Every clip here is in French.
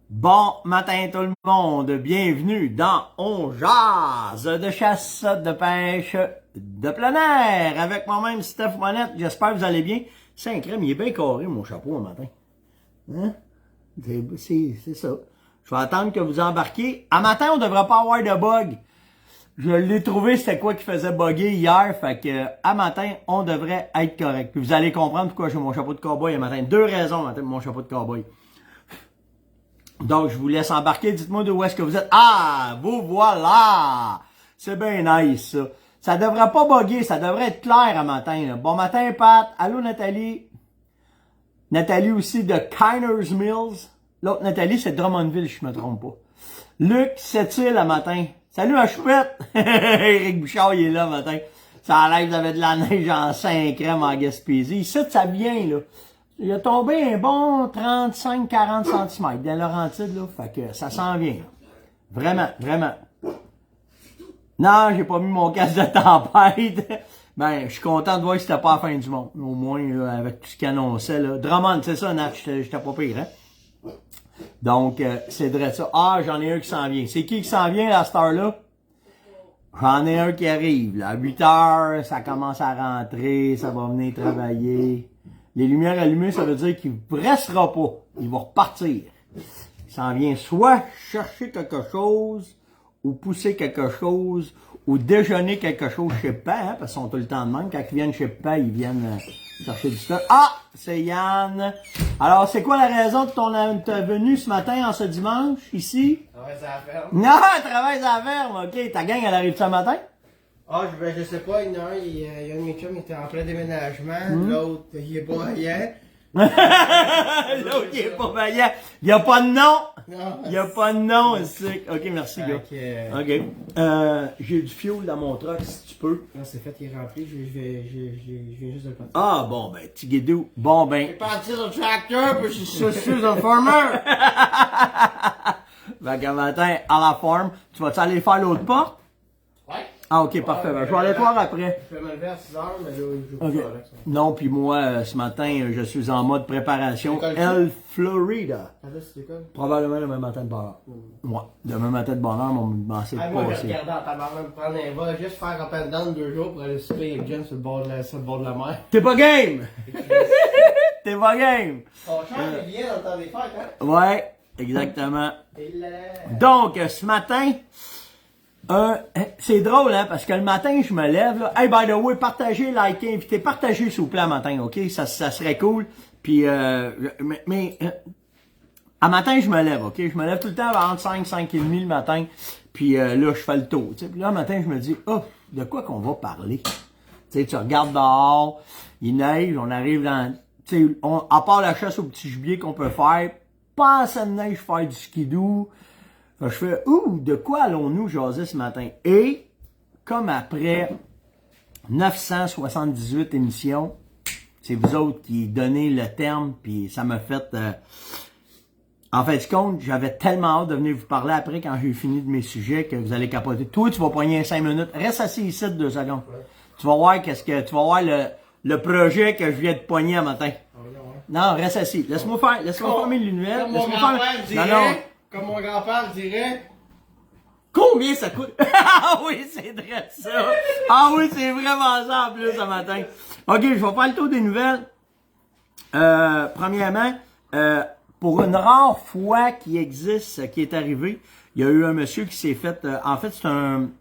Bon matin tout le monde, bienvenue dans On Jase de chasse, de pêche, de plein air avec moi-même Steph Monette. J'espère que vous allez bien. C'est un crème, il est bien carré mon chapeau un matin. Hein? C'est ça. Je vais attendre que vous embarquiez. À matin, on devrait pas avoir de bug. Je l'ai trouvé, c'était quoi qui faisait bugger hier, fait que à matin, on devrait être correct. Puis vous allez comprendre pourquoi j'ai mon chapeau de cowboy à matin. Deux raisons matin pour mon chapeau de cowboy. Donc, je vous laisse embarquer. Dites-moi d'où est-ce que vous êtes. Ah, vous voilà! C'est bien nice, ça. Ça devrait pas bugger, ça devrait être clair à matin. Là. Bon matin, Pat. Allô, Nathalie. Nathalie aussi de Kiners Mills. L'autre Nathalie, c'est Drummondville, je me trompe pas. Luc, c'est-il à matin? Salut, ma choupette! Éric Bouchard, il est là matin. Ça a l'air que vous avez de la neige en 5 crèmes en Gaspésie. Ici, ça vient, là. Il a tombé un bon 35-40 cm dans Laurentide, là. Fait que ça s'en vient, là. Vraiment, vraiment. Non, j'ai pas mis mon casque de tempête. Ben, je suis content de voir que c'était pas la fin du monde. Au moins, là, avec tout ce qu'il annonçait, là. Drummond, c'est ça, Nat, j'étais pas pire, hein? Donc, c'est vrai ça. Ah, j'en ai un qui s'en vient. C'est qui s'en vient, à cette heure-là? J'en ai un qui arrive, là. À 8 heures, ça commence à rentrer, ça va venir travailler. Les lumières allumées, ça veut dire qu'il ne restera pas. Il va repartir. Il s'en vient soit chercher quelque chose, ou pousser quelque chose, ou déjeuner quelque chose chez Pan, hein, parce qu'ils sont tout le temps de même. Quand ils viennent chez Pan, ils viennent chercher du stock. Ah! C'est Yann. Alors, c'est quoi la raison de ton venue ce matin, en ce dimanche, ici? Travaille à la ferme. Non, travaille à la ferme, ok. Ta gang, elle arrive ce matin? Ah, je sais pas, il y en a un, il y a un de mes chums, il était en plein déménagement, l'autre, il est pas rien. L'autre, il est pas vaillant. Il n'y a pas de nom. Non. Il n'y a pas de nom ici. Ok, merci, gars. Ok. Ok. J'ai du fioul dans mon truck, si tu peux. Non, c'est fait, il est rempli, je viens juste de le partir. Ah, bon, ben, Tigidou. Bon, ben. Je suis parti sur le tracteur, puis je suis un farmer. Fait qu'un matin, à la farm, tu vas-tu aller faire l'autre porte? Ouais. Ah, ok, parfait. Ben, je vais aller te voir après. Je vais me lever à 6 heures, mais là, je vais Ok. pas avec ça. Non, puis moi, ce matin, je suis en mode préparation. L'école El Florida. Ah, là, c'est quoi? Probablement demain matin de bonne heure. Ouais, demain matin de bonne heure, mon commencer Ah, de moi, je passer. regardais en tabarnak me prendre un vol, juste faire up and down 2 jours pour aller souper avec Jen sur le bord de la mer. T'es pas game! T'es pas game! On change de bien dans le temps des fêtes, hein? Ouais, exactement. Et là... Donc, ce matin, c'est drôle, hein, parce que le matin, je me lève, là. Hey, by the way, partagez, likez, invitez, partagez, s'il vous plaît, matin, ok? Ça serait cool. Puis, à matin, je me lève, ok? Je me lève tout le temps avant 5 et demi le matin. Puis là, je fais le tour, tu sais. Puis là, le matin, je me dis, oh, de quoi qu'on va parler? Tu sais, tu regardes dehors, il neige, on arrive dans, tu sais, à part la chasse au petit gibier qu'on peut faire, pas assez de neige, faire du skidoo. Fait que je fais, ouh, de quoi allons-nous jaser ce matin? Et, comme après 978 émissions, c'est vous autres qui donnez le terme, puis ça m'a fait... en fait, du compte, j'avais tellement hâte de venir vous parler après quand j'ai fini de mes sujets que vous allez capoter. Toi, tu vas poigner 5 minutes. Reste assis ici 2 secondes. Ouais. Tu vas voir tu vas voir le projet que je viens de pogner un matin. Non, reste assis. Laisse-moi faire mes lunettes. Comme mon grand-père dirait, comme mon grand-père dirait, combien ça coûte? Ah oui, c'est vrai ça. Ah oui, c'est vraiment ça en plus ce matin. Ok, je vais faire le tour des nouvelles. Premièrement, pour une rare fois qui existe, qui est arrivé, il y a eu un monsieur qui s'est fait... en fait, c'est un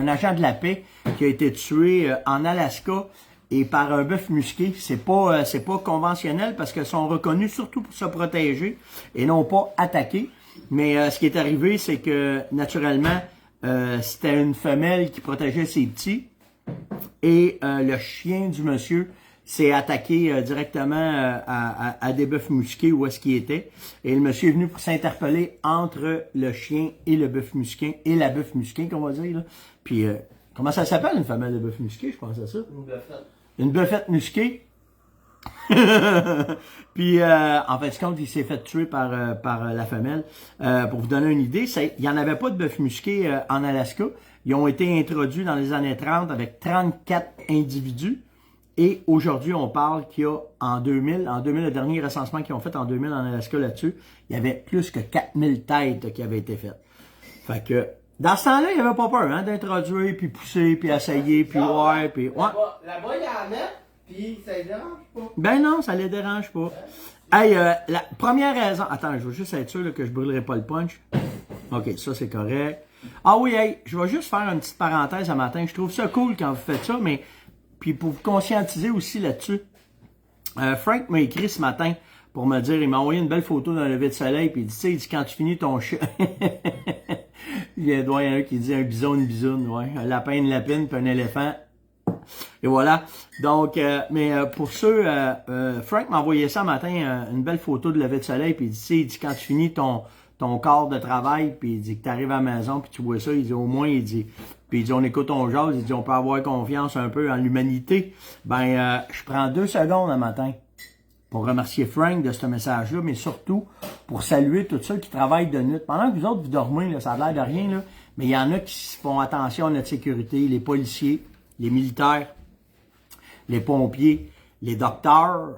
agent de la paix qui a été tué en Alaska et par un bœuf musqué. C'est pas conventionnel parce qu'ils sont reconnus surtout pour se protéger et non pas attaquer. Mais ce qui est arrivé, c'est que naturellement, c'était une femelle qui protégeait ses petits et le chien du monsieur s'est attaqué directement à des bœufs musqués où est-ce qu'il était. Et le monsieur est venu pour s'interpeller entre le chien et le bœuf musqué, et la bœuf musqué, qu'on va dire. Là. Puis, comment ça s'appelle une femelle de bœuf musqué, je pense à ça? une bœufette. Une bœufette musquée. Puis, en fait, compte, il s'est fait tuer par la femelle. Pour vous donner une idée, il n'y en avait pas de bœuf musqué en Alaska. Ils ont été introduits dans les années 30 avec 34 individus. Et aujourd'hui, on parle qu'il y a en 2000, le dernier recensement qu'ils ont fait en 2000 en Alaska là-dessus, il y avait plus que 4000 têtes qui avaient été faites. Fait que, dans ce temps-là, il n'y avait pas peur, hein, d'introduire, puis pousser, puis essayer, puis ouais, puis ouais. Là-bas, il y en a, puis ça les dérange pas. Ben non, ça les dérange pas. Hey, la première raison... Attends, je veux juste être sûr là, que je brûlerai pas le punch. OK, ça c'est correct. Ah oui, hey, je vais juste faire une petite parenthèse un matin. Je trouve ça cool quand vous faites ça, mais... Puis pour vous conscientiser aussi là-dessus, Frank m'a écrit ce matin pour me dire, il m'a envoyé une belle photo d'un lever de soleil, puis il dit, tu sais, il dit, quand tu finis ton chat... il y a un qui dit un bison, une bisoune, ouais. Un lapin, une lapine, puis un éléphant. Et voilà. Donc, pour ceux, Frank m'a envoyé ça ce matin, une belle photo de lever de soleil, puis il dit, tu sais, il dit, quand tu finis ton quart de travail, puis il dit que tu arrives à la maison, puis tu vois ça, il dit, au moins, il dit, puis il dit, on écoute, on jase, il dit, on peut avoir confiance un peu en l'humanité. Ben, je prends 2 secondes un matin pour remercier Frank de ce message-là, mais surtout pour saluer tous ceux qui travaillent de nuit. Pendant que vous autres, vous dormez, là, ça a l'air de rien, là, mais il y en a qui font attention à notre sécurité, les policiers, les militaires, les pompiers, les docteurs,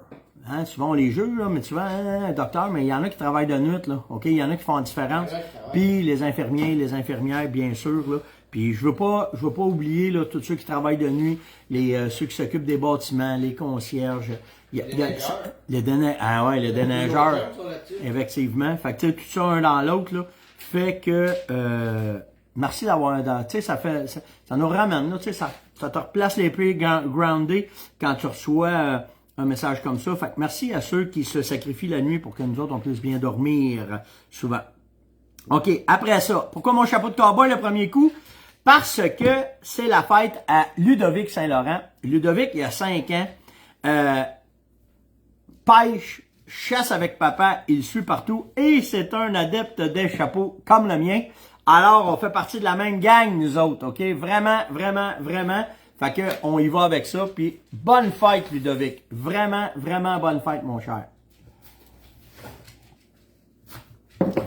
hein, souvent on les juge, là, mais souvent, un docteur, mais il y en a qui travaillent de nuit, là, OK? Il y en a qui font la différence. Puis les infirmiers, les infirmières, bien sûr, là. Puis je veux pas oublier, là, tous ceux qui travaillent de nuit, ceux qui s'occupent des bâtiments, les concierges, les déneigeurs, effectivement. Fait que, tu sais, tout ça un dans l'autre, là, fait que, merci d'avoir, tu sais, ça nous ramène, là, tu sais, ça te replace les pieds groundés quand tu reçois un message comme ça. Fait que merci à ceux qui se sacrifient la nuit pour que nous autres, on puisse bien dormir souvent. OK, après ça, pourquoi mon chapeau de cowboy le premier coup? Parce que c'est la fête à Ludovic Saint-Laurent. Ludovic, il y a 5 ans, pêche, chasse avec papa, il suit partout et c'est un adepte des chapeaux comme le mien. Alors, on fait partie de la même gang, nous autres, OK? Vraiment, vraiment, vraiment. Fait que, on y va avec ça. Puis, bonne fête, Ludovic. Vraiment, vraiment bonne fête, mon cher.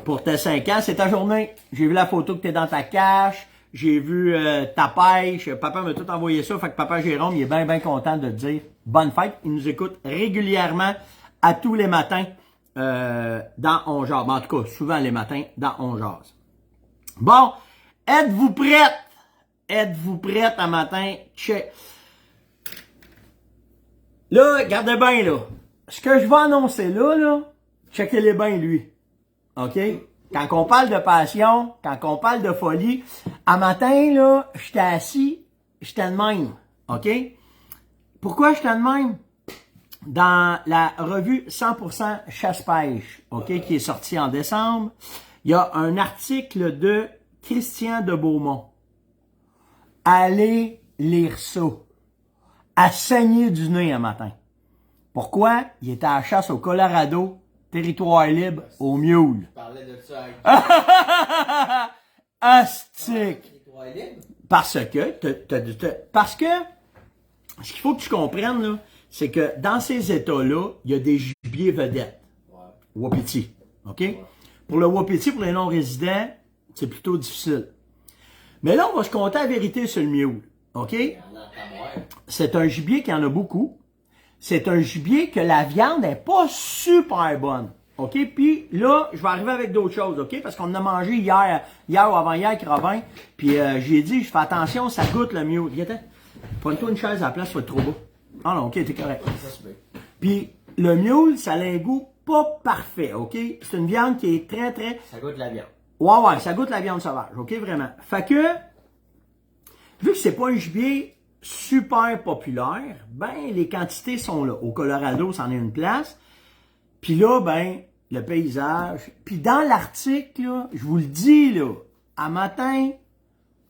Pour tes 5 ans, c'est ta journée. J'ai vu la photo que t'es dans ta cache. J'ai vu ta pêche. Papa m'a tout envoyé ça. Fait que papa Jérôme, il est bien, bien content de te dire bonne fête. Il nous écoute régulièrement à tous les matins dans On Jase. En tout cas, souvent les matins dans On Jase. Bon, êtes-vous prête? Êtes-vous prête à matin? Check. Là, regardez bien, là. Ce que je vais annoncer là, checkez-les bien, lui. OK? Quand on parle de passion, quand on parle de folie, à matin, là, j'étais assis, j'étais de même. OK? Pourquoi j'étais de même? Dans la revue 100% chasse-pêche, OK, qui est sortie en décembre, il y a un article de Christian de Beaumont. Allez lire ça. À saigner du nez un matin. Pourquoi? Il était à la chasse au Colorado, territoire libre, au mule. Je parlais de ça avec Astique! territoire libre. Parce que, ce qu'il faut que tu comprennes, là, c'est que dans ces États-là, il y a des gibiers vedettes. Ouais. Wapiti. OK? Ouais. Pour le wapiti, pour les non-résidents, c'est plutôt difficile. Mais là, on va se compter la vérité sur le mule. OK? Il y en a à moi. C'est un gibier qui en a beaucoup. C'est un gibier que la viande n'est pas super bonne. OK? Puis là, je vais arriver avec d'autres choses, OK? Parce qu'on en a mangé hier ou avant-hier, Cravin. Puis j'ai dit, je fais attention, ça goûte le mule. Viens-t'en. Prends-toi une chaise à la place, tu vas être trop beau. Ah non, OK, t'es correct. Ça se fait. Puis le mule, ça a un goût pas parfait, OK? C'est une viande qui est très, très... Ça goûte la viande. Ouais, ça goûte la viande sauvage, OK, vraiment. Fait que, vu que c'est pas un gibier super populaire, ben, les quantités sont là. Au Colorado, c'en est une place. Puis là, ben, le paysage. Puis dans l'article, là, je vous le dis, là, à matin,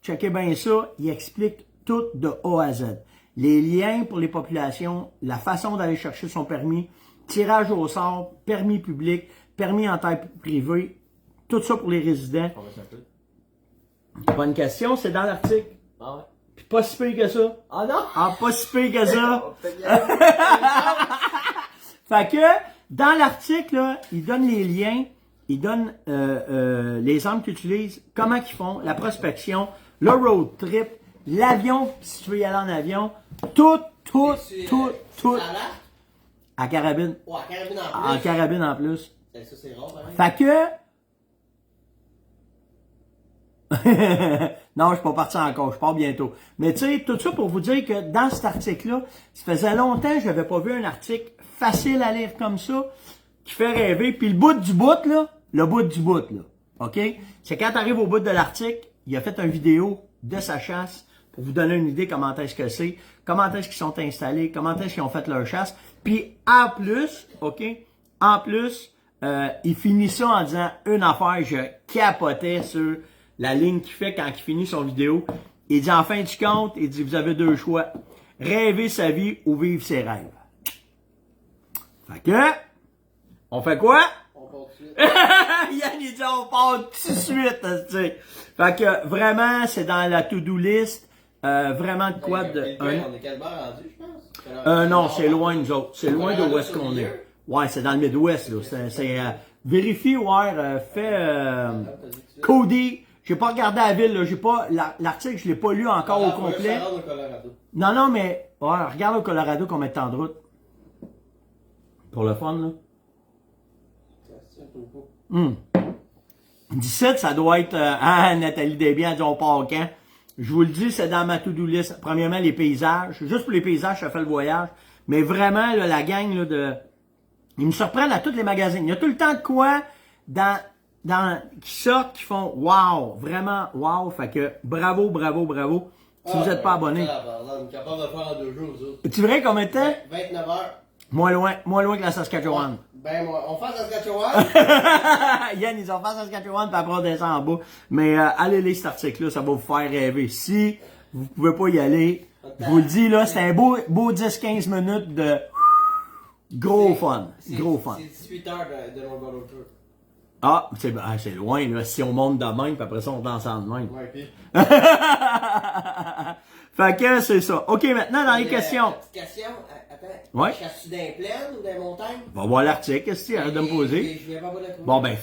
checkez bien ça, il explique tout de A à Z. Les liens pour les populations, la façon d'aller chercher son permis, tirage au sort, permis public, permis en terre privée, tout ça pour les résidents. On va s'appeler. Bonne question, c'est dans l'article. Ah ouais. Puis pas si pire que ça. Ah non? Ah, pas si pire que ça. On peut y aller. Fait que, dans l'article, là, il donne les liens, il donne les armes qu'ils utilisent, comment qu'ils font, la prospection, le road trip, l'avion, si tu veux y aller en avion, tout Tout. À l'arc? À carabine. Ouais, à carabine en plus. En carabine en plus. Ça, c'est rare, pareil. Fait que... non, je suis pas parti encore, je pars bientôt. Mais tu sais, tout ça pour vous dire que dans cet article-là, ça faisait longtemps que j'avais pas vu un article facile à lire comme ça, qui fait rêver. Puis le bout du bout, là, OK? C'est quand tu arrives au bout de l'article, il a fait une vidéo de sa chasse pour vous donner une idée comment est-ce que c'est, comment est-ce qu'ils sont installés, comment est-ce qu'ils ont fait leur chasse. Puis en plus, OK? En plus, il finit ça en disant une affaire, je capotais sur la ligne qu'il fait quand il finit son vidéo. Il dit en fin du compte, il dit vous avez deux choix. Rêver sa vie ou vivre ses rêves. Fait que, on fait quoi? On part tout de suite. Yann, il dit on part tout de suite, tu sais. Fait que vraiment, c'est dans la to-do list. Vraiment de quoi de. On est quasiment rendu, je pense. Non, c'est loin nous autres. C'est loin de où est-ce qu'on est. Ouais, c'est dans le Midwest, là. C'est vérifie, ouais, fais Cody. J'ai pas regardé la ville, là. J'ai pas. L'article, je l'ai pas lu encore au complet. Non, mais. Ouais, regarde au Colorado combien de temps de route. Pour le fun, là. 17, ça doit être... Nathalie Desbiens a dit on part quand? Je vous le dis, c'est dans ma to-do list. Premièrement, les paysages. Juste pour les paysages, ça fait le voyage. Mais vraiment, là, la gang là, de... Ils me surprennent à tous les magazines. Il y a tout le temps de quoi qui sortent, qui font « wow », vraiment « wow ». Fait que bravo. Si vous n'êtes pas abonné. On est capable de faire en 2 jours, vous autres. Tu verrais combien de temps? 29 heures. Moins loin que la Saskatchewan. Ben, on fait Saskatchewan. Yann, ils ont fait Saskatchewan, puis après on descend en bas. Mais allez lire cet article-là, ça va vous faire rêver. Si vous pouvez pas y aller, je vous le dis, là, c'est un beau 10-15 minutes de gros fun. Gros fun. C'est 18 heures de mon Road Tour. Ah, c'est loin, là. Si on monte de même, puis après ça, on danse en de même. Ouais, puis. Fait que c'est ça. OK, maintenant, dans les questions. Petite question. Attends. Ouais. Chasse-tu dans les plaines ou dans les montagnes? On va voir l'article, qu'est-ce que tu arrête de me poser. Je viens pas de la trouver. Bon, ben,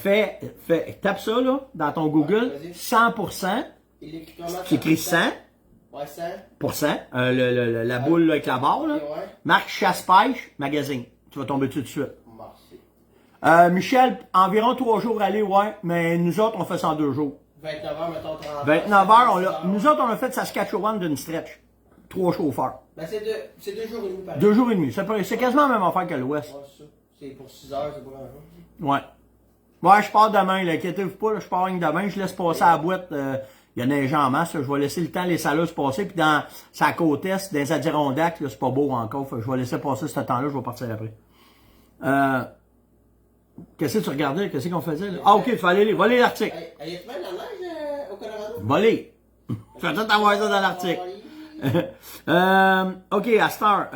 tape ça, là, dans ton Google. Ouais, vas-y. 100%. Il écrit comment? Tu écris 100. Ouais, 100. La boule là, avec la barre, là. Ouais. Marque chasse-pêche, magazine. Tu vas tomber dessus tout de suite. Merci. Michel, environ 3 jours aller, ouais, mais nous autres, on fait ça en 2 jours. 29 heures, mettons 30 29 heures, nous autres, on a fait Saskatchewan d'une stretch. 3 chauffeurs. Ben, c'est 2 jours et demi, pareil. 2 jours et demi. C'est quasiment la même affaire que l'Ouest. Ouais, c'est ça. C'est pour 6 heures, c'est pas grand-chose. Ouais. Ouais, je pars demain, là. Inquiétez-vous pas, là, je pars demain. Je laisse passer à la boîte. Il y a des gens en masse, là. Je vais laisser le temps les salles se passer. Puis dans sa côte est, dans les Adirondacks, là, c'est pas beau encore. Fait que je vais laisser passer ce temps-là, je vais partir après. Qu'est-ce que tu regardais? Qu'est-ce qu'on faisait, là? Ah, ok, tu vas aller lire. Va lire l'article. Y a-tu même la neige au Colorado? Va lire. Tu vas tout avoir ça dans l'article. OK, à cette heure.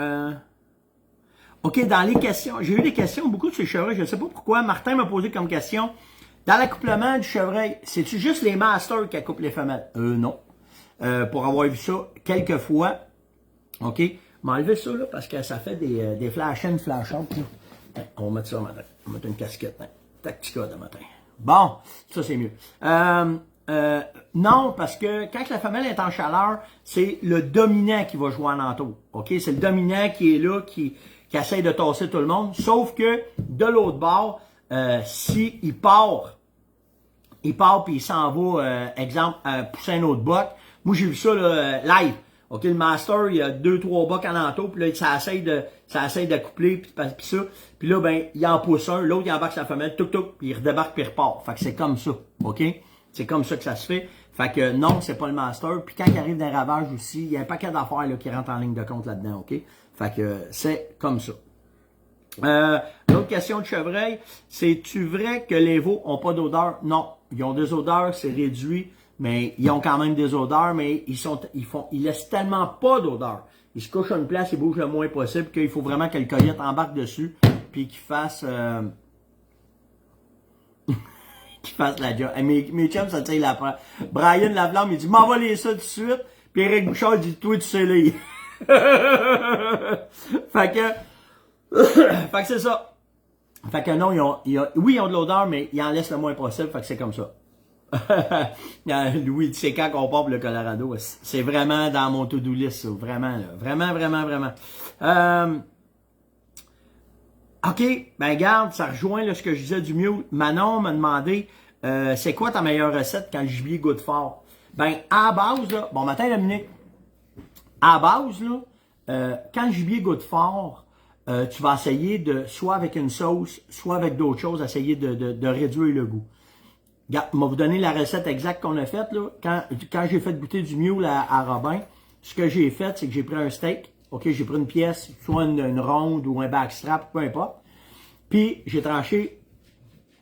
OK, dans les questions, j'ai eu des questions beaucoup sur les chevreuils. Je ne sais pas pourquoi. Martin m'a posé comme question. Dans l'accouplement du chevreuil, c'est-tu juste les masters qui accouplent les femelles? Non. Pour avoir vu ça quelques fois. OK. M'enlever ça, là, parce que ça fait des flash-in, flash-out. On va mettre ça matin. On va mettre une casquette. Tactica de matin. Bon, ça c'est mieux. Non, parce que quand la femelle est en chaleur, c'est le dominant qui va jouer en entour. OK? C'est le dominant qui est là, qui essaie de tasser tout le monde. Sauf que de l'autre bord, si il part puis il s'en va, exemple, pousser un autre buck. Moi, j'ai vu ça là, live. OK, le master, il y a 2-3 bucks en entour, puis là, ça essaie d'accoupler, puis ça. Puis là, ben, il en pousse un, l'autre, il embarque sa femelle, puis il redébarque, puis il repart. Fait que c'est comme ça, OK? C'est comme ça que ça se fait. Fait que non, c'est pas le master. Puis quand il arrive d'un ravage aussi, il y a un paquet d'affaires là, qui rentrent en ligne de compte là-dedans, OK? Fait que c'est comme ça. L'autre question de chevreuil, c'est-tu vrai que les veaux ont pas d'odeur? Non, ils ont des odeurs, c'est réduit. Mais ils ont quand même des odeurs, mais ils laissent tellement pas d'odeur. Ils se couchent à une place, ils bougent le moins possible, qu'il faut vraiment que le coyote embarque dessus, puis qu'il fasse la job. Mes chums, ça tire la preuve. Brian Lavlamme, il dit, m'envoie ça tout de suite, puis Eric Bouchard, il dit, toi, tu sais lire. Fait que c'est ça. Fait que non, oui, ils ont de l'odeur, mais ils en laissent le moins possible, fait que c'est comme ça. Louis, tu sais quand on part pour le Colorado, c'est vraiment dans mon to-do list, ça. Vraiment, là. Vraiment, vraiment, vraiment. OK, ben garde, ça rejoint là, ce que je disais du mieux. Manon m'a demandé, c'est quoi ta meilleure recette quand le gibier goûte fort? Ben, à la base, là, bon matin Dominique, à la base, là, quand le gibier goûte fort, tu vas essayer de, soit avec une sauce, soit avec d'autres choses, essayer de réduire le goût. Regarde, on va vous donner la recette exacte qu'on a faite, là. Quand j'ai fait goûter du mule à Robin, ce que j'ai fait, c'est que j'ai pris un steak, OK, j'ai pris une pièce, soit une ronde ou un backstrap, peu importe. Puis, j'ai tranché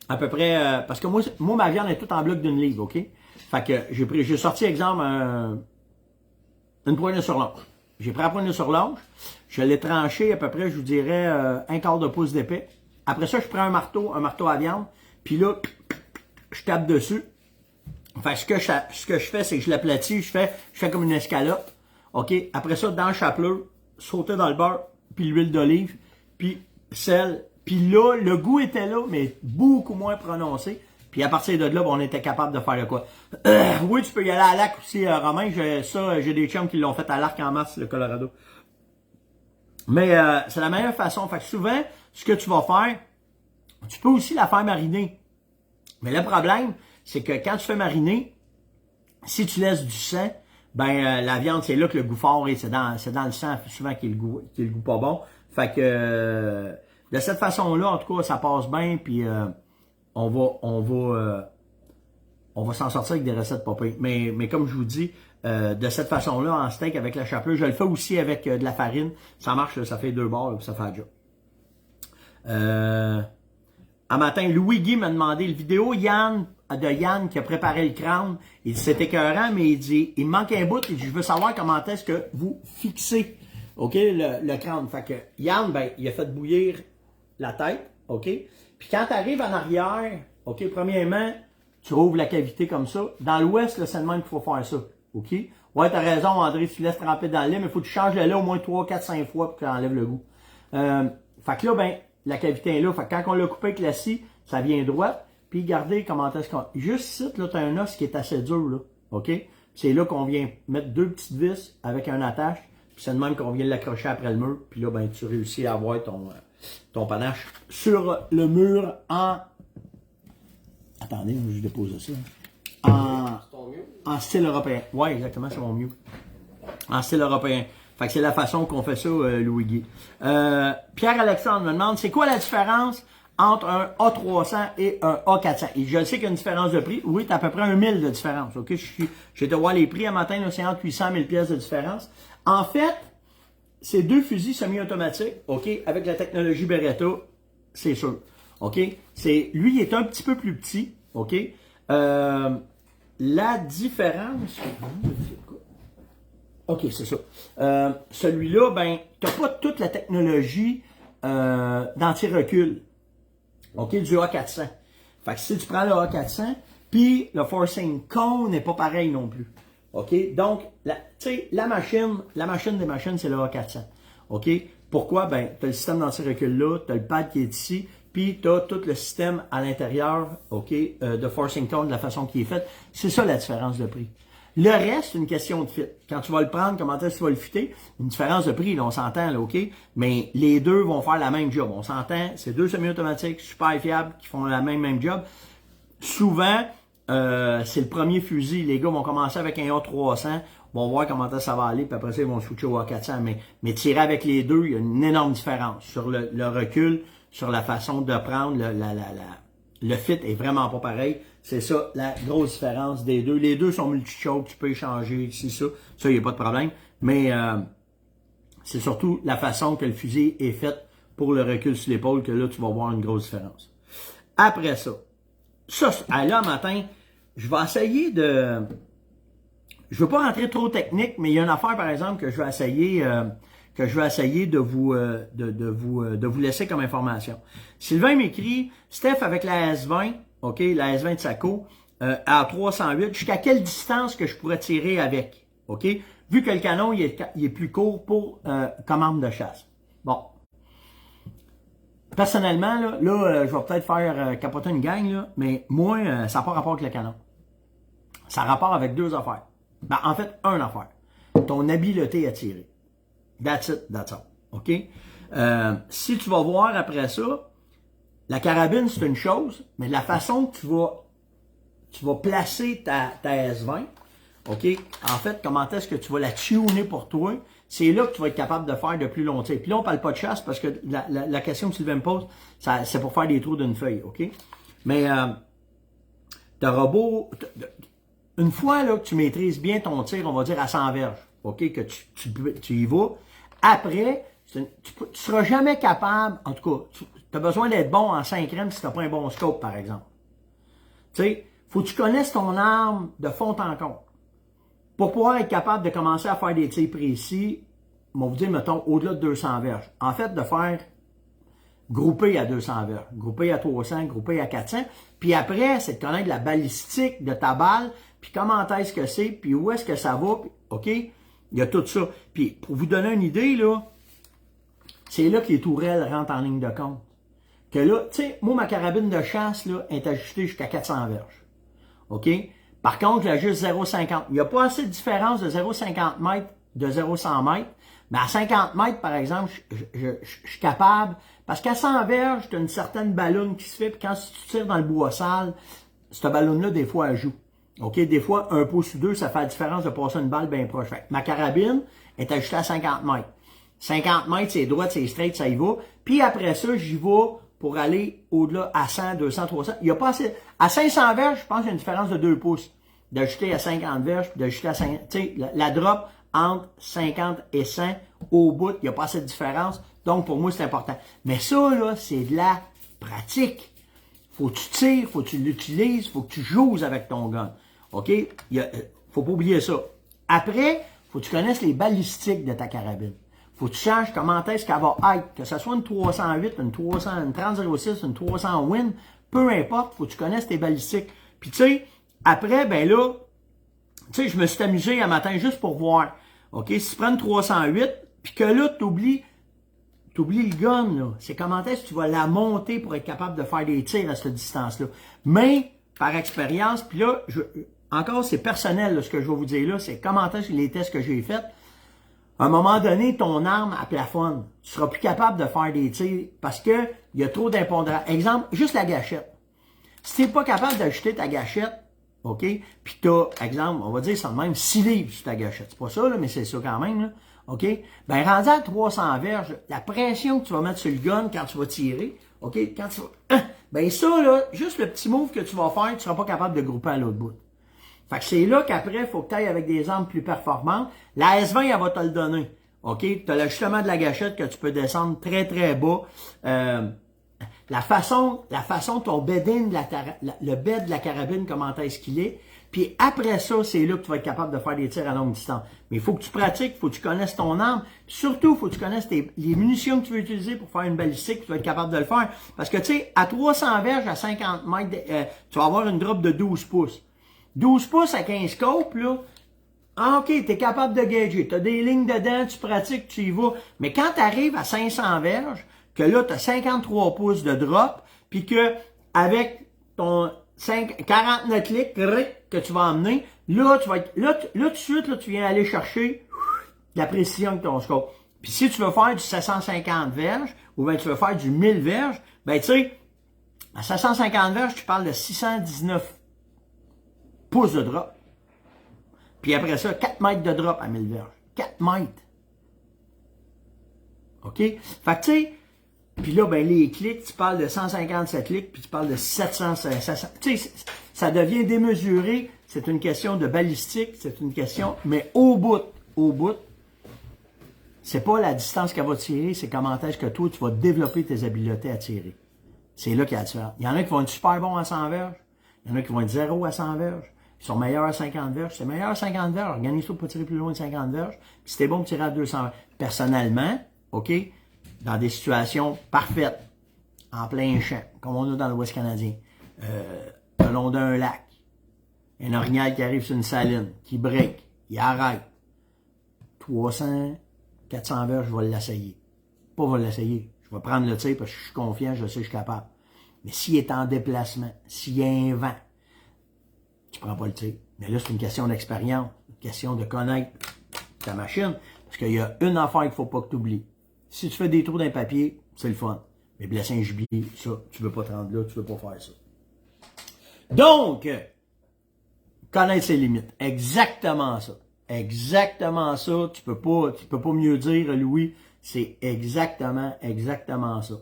à peu près, parce que moi, ma viande est toute en bloc d'une livre, OK? Fait que j'ai sorti, exemple, une poignée sur longe. J'ai pris la poignée sur longe, je l'ai tranché à peu près, je vous dirais, un quart de pouce d'épais. Après ça, je prends un marteau à viande, puis là, je tape dessus. Fait que ce que je fais, c'est que je l'aplatis, je fais comme une escalope. OK? Après ça, dans le chapelure, sauter dans le beurre, puis l'huile d'olive, puis sel. Puis là, le goût était là, mais beaucoup moins prononcé. Puis à partir de là, on était capable de faire quoi? Oui, tu peux y aller à l'arc aussi, Romain. J'ai des chums qui l'ont fait à l'arc en mars, le Colorado. Mais c'est la meilleure façon. Fait que souvent, ce que tu vas faire, tu peux aussi la faire mariner. Mais le problème, c'est que quand tu fais mariner, si tu laisses du sang, ben la viande, c'est là que le goût fort est. C'est dans le sang souvent qui est le goût pas bon. Fait que de cette façon-là, en tout cas, ça passe bien, puis on va s'en sortir avec des recettes pas pires. Mais comme je vous dis, de cette façon-là, en steak avec la chapelure, je le fais aussi avec de la farine. Ça marche, ça fait 2 bords, puis ça fait un job. Un matin, Louis Guy m'a demandé le vidéo de Yann qui a préparé le crâne. Il dit c'est écœurant, mais il dit il me manque un bout. Il dit je veux savoir comment est-ce que vous fixez, OK, le crâne. Fait que Yann, ben, il a fait bouillir la tête, OK. Puis quand tu arrives en arrière, OK, premièrement, tu rouvres la cavité comme ça. Dans l'ouest, c'est le même qu'il faut faire ça, OK. Ouais, t'as raison, André, tu laisses tremper dans le lait, mais il faut que tu changes le lait au moins 3, 4, 5 fois pour que tu enlèves le goût. Fait que là, ben, la cavité est là. Fait que quand on l'a coupé avec la scie, ça vient droit. Puis regardez comment est-ce qu'on... Juste ici, là, tu as un os qui est assez dur, là. OK? C'est là qu'on vient mettre 2 petites vis avec un attache. Puis c'est de même qu'on vient l'accrocher après le mur. Puis là, ben, tu réussis à avoir ton panache sur le mur en... Attendez, je dépose ça. En style européen. Ouais, exactement, c'est mon mieux. En style européen. Fait que c'est la façon qu'on fait ça, Louis Guy. Pierre-Alexandre me demande, c'est quoi la différence entre un A300 et un A400? Et je sais qu'il y a une différence de prix. Oui, t'as à peu près 1000 de différence. OK? J'ai été voir les prix un matin, là, c'est entre 800 000 pièces de différence. En fait, c'est 2 fusils semi-automatiques, OK? Avec la technologie Beretta, c'est sûr. OK? Lui, il est un petit peu plus petit. OK? La différence... OK, c'est ça. Celui-là, ben, tu n'as pas toute la technologie d'anti-recul. OK, du A400. Fait que si tu prends le A400, puis le forcing cone n'est pas pareil non plus. OK? Donc, tu sais, la machine des machines, c'est le A400. OK? Pourquoi? Ben, tu as le système d'anti-recul là, tu as le pad qui est ici, puis tu as tout le système à l'intérieur, OK, de forcing cone, de la façon qui est faite. C'est ça la différence de prix. Le reste, c'est une question de fit. Quand tu vas le prendre, comment est-ce que tu vas le fitter? Une différence de prix, là, on s'entend, là, OK? Mais les deux vont faire la même job. On s'entend, c'est 2 semi-automatiques super fiables qui font la même job. Souvent, c'est le premier fusil. Les gars vont commencer avec un A300, vont voir comment ça va aller, puis après ça, ils vont switcher au A400. Mais tirer avec les deux, il y a une énorme différence. Sur le recul, sur la façon de prendre, le fit est vraiment pas pareil. C'est ça, la grosse différence des deux. Les deux sont multi-choke, tu peux échanger ici, ça. Ça, il n'y a pas de problème. Mais c'est surtout la façon que le fusil est fait pour le recul sur l'épaule que là, tu vas voir une grosse différence. Après ça, là, matin, je vais essayer de... Je veux pas rentrer trop technique, mais il y a une affaire, par exemple, que je vais essayer de vous laisser comme information. Sylvain m'écrit, Steph, avec la S20, OK, la S20 de Sako, à 308, jusqu'à quelle distance que je pourrais tirer avec? OK? Vu que le canon, il est plus court pour commande de chasse. Bon. Personnellement, là je vais peut-être faire capoter une gang, là, mais moi, ça n'a pas rapport avec le canon. ça a rapport avec deux affaires. Ben, en fait, une affaire. Ton habileté à tirer. That's it, that's all. OK? Si tu vas voir après ça, la carabine, c'est une chose, mais la façon que tu vas placer ta S20, OK? En fait, comment est-ce que tu vas la tuner pour toi? C'est là que tu vas être capable de faire de plus long tir. Puis là, on parle pas de chasse parce que la question que Sylvain me pose, c'est pour faire des trous d'une feuille, OK? Mais t'auras beau... Une fois là, que tu maîtrises bien ton tir, on va dire à 100 verges, OK? Que tu y vas. Après, tu seras jamais capable, en tout cas, tu as besoin d'être bon en 5 rèmes si tu n'as pas un bon scope, par exemple. Tu sais, faut que tu connaisses ton arme de fond en comble. Pour pouvoir être capable de commencer à faire des tirs précis, on va vous dire, mettons, au-delà de 200 verges. En fait, de faire grouper à 200 verges, grouper à 300, grouper à 400. Puis après, c'est de connaître la balistique de ta balle, puis comment est-ce que c'est, puis où est-ce que ça va, puis, OK? Il y a tout ça. Puis, pour vous donner une idée, là, c'est là que les tourelles rentrent en ligne de compte. Que là, tu sais, moi, ma carabine de chasse, là, est ajustée jusqu'à 400 verges. OK? Par contre, j'ajuste 0,50. Il n'y a pas assez de différence de 0,50 mètres de 0,100 mètres. Mais à 50 mètres, par exemple, je suis capable. Parce qu'à 100 verges, tu as une certaine ballonne qui se fait. Puis quand tu tires dans le bois sale, cette ballonne-là, des fois, elle joue. OK? Des fois, un pouce ou deux, ça fait la différence de passer une balle bien proche. Fait que ma carabine est ajustée à 50 mètres. 50 mètres, c'est droit, c'est straight, ça y va. Puis après ça, j'y vais pour aller au-delà à 100, 200, 300. Il n'y a pas assez. À 500 verges, je pense qu'il y a une différence de 2 pouces. D'ajuster à 50 verges, puis d'ajuster à 50. Tu sais, la drop entre 50 et 100 au bout, il n'y a pas assez de différence. Donc, pour moi, c'est important. Mais ça, là, c'est de la pratique. Faut que tu tires, faut que tu l'utilises, faut que tu joues avec ton gun. OK? Faut pas oublier ça. Après, faut que tu connaisses les balistiques de ta carabine. Faut que tu changes comment est-ce qu'elle va être. Que ce soit une 308, une 3006, une 300 Win, peu importe, faut que tu connaisses tes balistiques. Puis tu sais, après, ben là, tu sais, je me suis amusé un matin juste pour voir. OK? Si tu prends une 308, puis que là, t'oublies le gun, là. C'est comment est-ce que tu vas la monter pour être capable de faire des tirs à cette distance-là. Mais, par expérience, puis là, encore, c'est personnel, là, ce que je vais vous dire là, c'est comment est-ce que les tests que j'ai faits. À un moment donné, ton arme, elle plafonne. Tu seras plus capable de faire des tirs parce que il y a trop d'impondérables. Exemple, juste la gâchette. Si tu n'es pas capable d'ajuster ta gâchette, OK, puis tu as, exemple, on va dire ça de même, 6 livres sur ta gâchette. C'est pas ça, là, mais c'est ça quand même, là. OK? Ben, rendu à 300 verges, la pression que tu vas mettre sur le gun quand tu vas tirer, OK, quand tu vas, ben ça, là, juste le petit move que tu vas faire, tu seras pas capable de grouper à l'autre bout. Fait que c'est là qu'après, il faut que tu ailles avec des armes plus performantes. La S20, elle va te le donner. OK? Tu as l'ajustement de la gâchette que tu peux descendre très, très bas. La façon ton bedding, le bed de la carabine, comment est-ce qu'il est. Puis après ça, c'est là que tu vas être capable de faire des tirs à longue distance. Mais il faut que tu pratiques, il faut que tu connaisses ton arme. Puis surtout, il faut que tu connaisses les munitions que tu veux utiliser pour faire une balistique, tu vas être capable de le faire. Parce que, tu sais, à 300 verges, à 50 mètres, tu vas avoir une drop de 12 pouces. 12 pouces avec un scope, là, OK, t'es capable de gager. T'as des lignes dedans, tu pratiques, tu y vas. Mais quand t'arrives à 500 verges, que là, t'as 53 pouces de drop, puis que avec ton 49 clics que tu vas emmener, là, tu vas être, là, tout de suite, là, tu viens aller chercher la précision de ton scope. Puis si tu veux faire du 750 verges, ou bien tu veux faire du 1000 verges, ben, tu sais, à 750 verges, tu parles de 619 pouces de drop. Puis après ça, 4 mètres de drop à 1000 verges. 4 mètres. OK? Fait que tu sais, puis là, ben les clics, tu parles de 157 clics, puis tu parles de 700. Tu sais, ça devient démesuré. C'est une question de balistique, c'est une question, mais au bout, c'est pas la distance qu'elle va tirer, c'est comment est-ce que toi, tu vas développer tes habiletés à tirer. C'est là qu'il y a la différence. Il y en a qui vont être super bons à 100 verges, il y en a qui vont être 0 à 100 verges. Ils sont meilleurs à 50 verges. C'est meilleur à 50 verges. Organise-toi pour tirer plus loin de 50 verges. Puis si t'es bon pour tirer à 200 verges. Personnellement, OK, dans des situations parfaites, en plein champ, comme on a dans l'Ouest canadien, le long d'un lac, un orignal qui arrive sur une saline, qui break, il arrête. 300, 400 verges, je vais l'essayer. Pas je vais l'essayer. Je vais prendre le tir parce que je suis confiant, je sais que je suis capable. Mais s'il est en déplacement, s'il y a un vent, tu prends pas le tir. Mais là, c'est une question d'expérience, une question de connaître ta machine. Parce qu'il y a une affaire qu'il faut pas que tu oublies. Si tu fais des trous dans les papiers, c'est le fun. Mais blesser un gibier, ça, tu veux pas te rendre là, tu veux pas faire ça. Donc, connaître ses limites. Exactement ça. Exactement ça. Tu peux pas mieux dire, Louis. C'est exactement ça.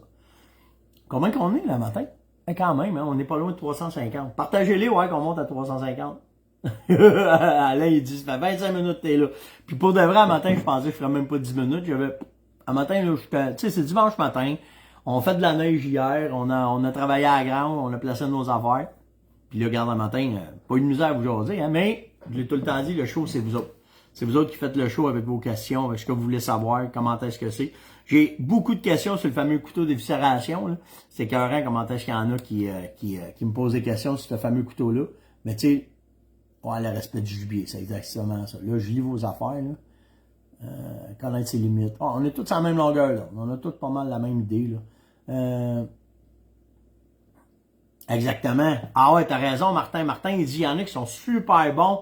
Combien qu'on est, là, matin? Quand même, hein, on n'est pas loin de 350. Partagez-les, ouais, qu'on monte à 350. Alain, il dit, ça fait 25 minutes que t'es là. Puis pour de vrai, à matin, je pensais que je ferais même pas 10 minutes. À matin, là, tu sais, c'est dimanche matin. On fait de la neige hier. On a travaillé à la grande. On a placé nos affaires. Puis là, regarde, le matin, pas une misère à vous jaser, hein, mais, je l'ai tout le temps dit, le show, c'est vous autres. C'est vous autres qui faites le show avec vos questions, avec ce que vous voulez savoir, comment est-ce que c'est. J'ai beaucoup de questions sur le fameux couteau d'éviscération, là. C'est écœurant comment est-ce qu'il y en a qui me posent des questions sur ce fameux couteau-là. Mais tu sais, ouais, le respect du gibier, c'est exactement ça. Là, je lis vos affaires, là. Connaître ses limites. Oh, on est tous à la même longueur, là. On a tous pas mal la même idée, là. Exactement. Ah ouais, t'as raison, Martin. Martin, il dit, il y en a qui sont super bons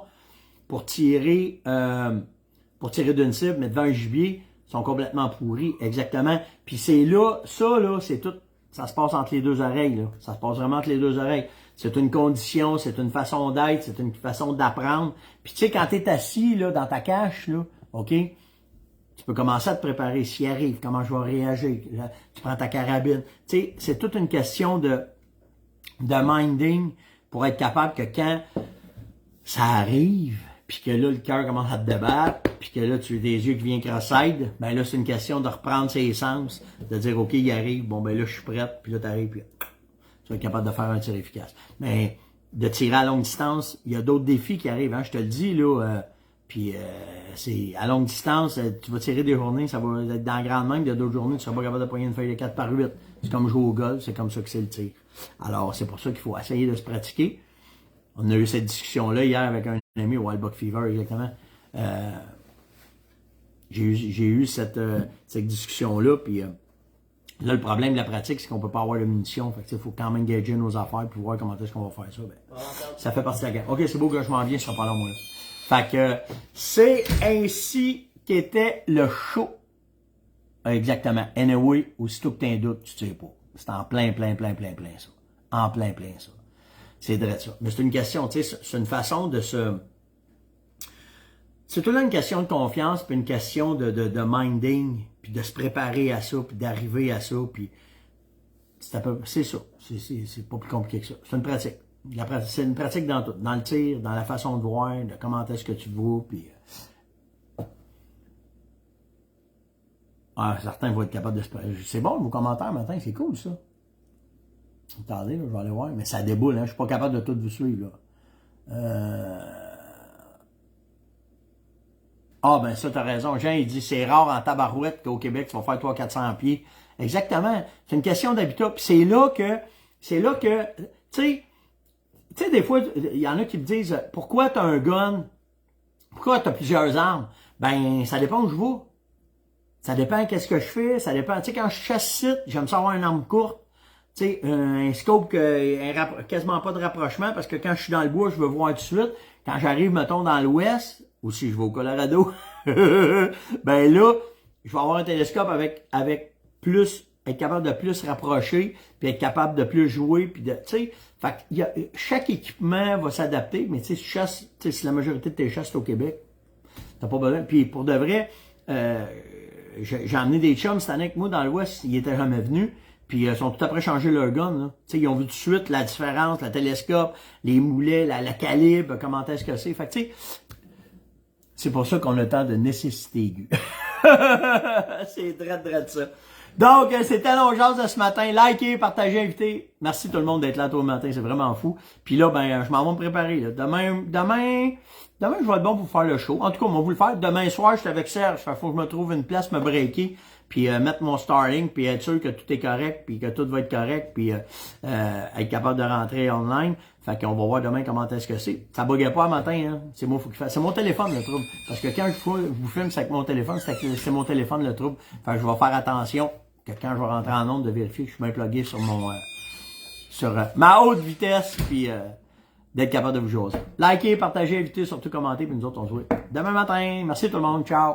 pour tirer d'une cible, mais devant un gibier, ils sont complètement pourris. Exactement. Puis c'est là, ça, là, c'est tout, ça se passe entre les deux oreilles, là. Ça se passe vraiment entre les deux oreilles. C'est une condition, c'est une façon d'être, c'est une façon d'apprendre. Puis tu sais, quand t'es assis, là, dans ta cache, là, OK? Tu peux commencer à te préparer. S'il arrive, comment je vais réagir? Tu prends ta carabine. Tu sais, c'est toute une question de minding pour être capable que quand ça arrive, puis que là, le cœur commence à te débattre, puis que là, tu as des yeux qui viennent cross-eyed, ben là, c'est une question de reprendre ses sens, de dire, OK, il arrive, bon, ben là, je suis prête, puis là, t'arrives, puis tu vas être capable de faire un tir efficace. Mais de tirer à longue distance, il y a d'autres défis qui arrivent, hein, je te le dis, là, puis c'est à longue distance, tu vas tirer des journées, ça va être dans la grande main, il y a d'autres journées, tu seras pas capable de poigner une feuille de 4x8. C'est comme jouer au golf, c'est comme ça que c'est le tir. Alors, c'est pour ça qu'il faut essayer de se pratiquer. On a eu cette discussion-là hier avec un ami au Wild Buck Fever, exactement. J'ai eu cette discussion-là, puis là, le problème de la pratique, c'est qu'on peut pas avoir de munitions. Fait que il faut quand même gager nos affaires pour voir comment est-ce qu'on va faire ça. Ben, ça fait partie de la game. OK, c'est beau que je m'en viens, je serai pas là, moi. Là. Fait que c'est ainsi qu'était le show. Exactement. Anyway, aussitôt que t'as un doute, tu tires pas. C'est en plein, ça. En plein, ça. C'est vrai ça. Mais c'est une question, tu sais, c'est une façon de se... C'est tout là une question de confiance, puis une question de minding, puis de se préparer à ça, puis d'arriver à ça, puis... C'est ça. C'est pas plus compliqué que ça. C'est une pratique. C'est une pratique dans tout. Dans le tir, dans la façon de voir, de comment est-ce que tu vois, puis... Ah, certains vont être capables de se... C'est bon, vos commentaires matin, c'est cool, ça. Attendez, là, je vais aller voir. Mais ça déboule, hein. Je suis pas capable de tout vous suivre, là. Ah, ben ça, t'as raison. Jean, il dit, c'est rare en tabarouette qu'au Québec, tu vas faire 300-400 pieds. Exactement. C'est une question d'habitat. Puis c'est là que, tu sais, des fois, il y en a qui me disent, pourquoi t'as un gun? Pourquoi t'as plusieurs armes? Ben, ça dépend où je vais. Ça dépend qu'est-ce que je fais. Ça dépend. Tu sais, quand je chasse site, j'aime ça avoir une arme courte. Tu sais, un scope quasiment pas de rapprochement parce que quand je suis dans le bois, je veux voir tout de suite. Quand j'arrive, mettons, dans l'ouest, ou si je vais au Colorado, ben là, je vais avoir un télescope avec plus, être capable de plus rapprocher, puis être capable de plus jouer, puis de, tu sais, fait que chaque équipement va s'adapter, mais tu sais, chasse, tu sais, si la majorité de tes chasses c'est au Québec, t'as pas besoin. Puis pour de vrai, j'ai emmené des chums cette année avec moi dans l'ouest, ils étaient jamais venus. Puis ils sont tout après changé leur gun. Là. Ils ont vu tout de suite la différence, le télescope, les moulets, la calibre, comment est-ce que c'est. Fait que tu sais, c'est pour ça qu'on a tant de nécessité aiguë. C'est drôle ça. Donc, c'était l'ongeance de ce matin. Likez, partagez, invitez. Merci tout le monde d'être là tôt le matin, c'est vraiment fou. Puis là, ben, je m'en vais me préparer. Là. Demain, je vais être bon pour faire le show. En tout cas, on va vous le faire. Demain soir, je suis avec Serge. Il faut que je me trouve une place, me breaker, puis mettre mon starting, puis être sûr que tout est correct, puis que tout va être correct, puis être capable de rentrer online. Fait qu'on va voir demain comment est-ce que c'est. Ça buguait pas le matin, hein. C'est moi, faut qu'il fasse. C'est mon téléphone le trouble. Parce que quand je vous filme, c'est avec mon téléphone, c'est mon téléphone le trouble. Fait que je vais faire attention que quand je vais rentrer en onde, de vérifier que je suis bien plugué sur mon sur ma haute vitesse, puis d'être capable de vous jaser. Likez, partagez, invitez, surtout commentez, puis nous autres, on se voit demain matin. Merci tout le monde. Ciao!